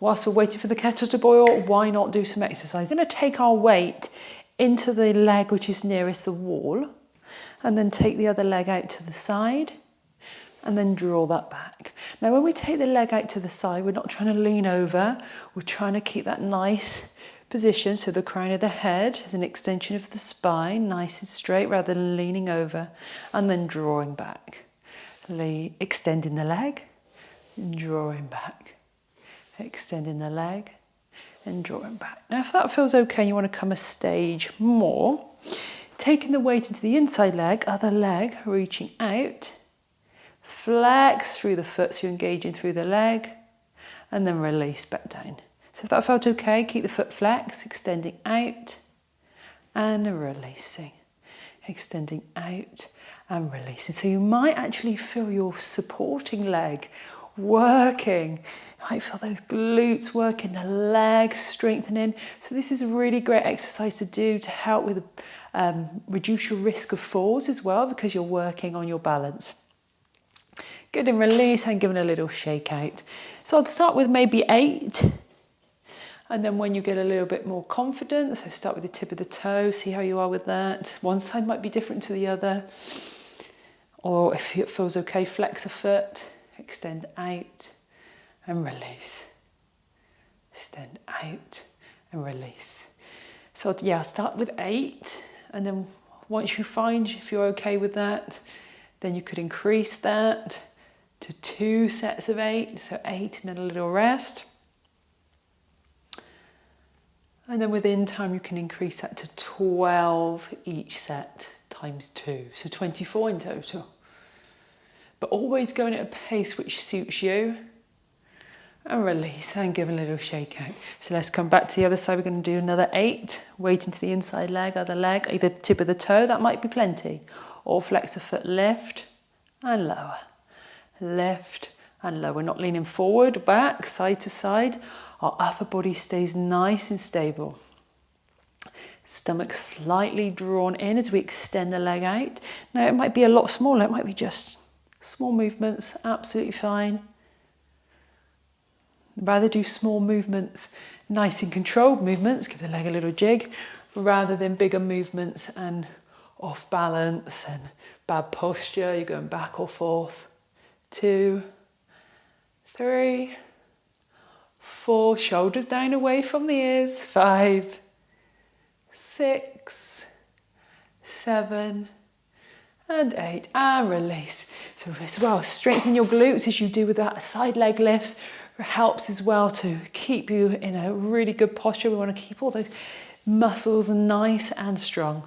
whilst we're waiting for the kettle to boil, why not do some exercise? We're going to take our weight into the leg which is nearest the wall, and then take the other leg out to the side, and then draw that back. Now when we take the leg out to the side, we're not trying to lean over, we're trying to keep that nice position, so the crown of the head is an extension of the spine, nice and straight rather than leaning over, and then drawing back. Extending the leg, and drawing back. Extending the leg, and drawing back. Now if that feels okay, you want to come a stage more, taking the weight into the inside leg, other leg reaching out, flex through the foot, so you're engaging through the leg, and then release back down. So if that felt okay, keep the foot flexed, extending out and releasing, extending out and releasing. So you might actually feel your supporting leg working. You might feel those glutes working, the legs strengthening. So this is a really great exercise to do to help with reduce your risk of falls as well, because you're working on your balance. Good, and release and giving a little shake out. So I'll start with maybe 8. And then when you get a little bit more confident, so start with the tip of the toe, see how you are with that. One side might be different to the other. Or if it feels okay, flex a foot, extend out and release. Extend out and release. So yeah, start with 8. And then once you find if you're okay with that, then you could increase that to 2 sets of 8. So 8 and then a little rest. And then within time, you can increase that to 12 each set times 2. So 24 in total. But always going at a pace which suits you. And release and give a little shake out. So let's come back to the other side. We're going to do another 8. Weight into the inside leg, other leg, either tip of the toe, that might be plenty. Or flex the foot, lift and lower. Lift and lower. We're not leaning forward, back, side to side. Our upper body stays nice and stable. Stomach slightly drawn in as we extend the leg out. Now it might be a lot smaller, it might be just small movements, absolutely fine. Rather do small movements, nice and controlled movements, give the leg a little jig, rather than bigger movements and off balance and bad posture, you're going back or forth. 2, 3, 4, shoulders down away from the ears. 5, 6, 7, and 8, and release. So as well, strengthen your glutes as you do with that side leg lifts. It helps as well to keep you in a really good posture. We want to keep all those muscles nice and strong.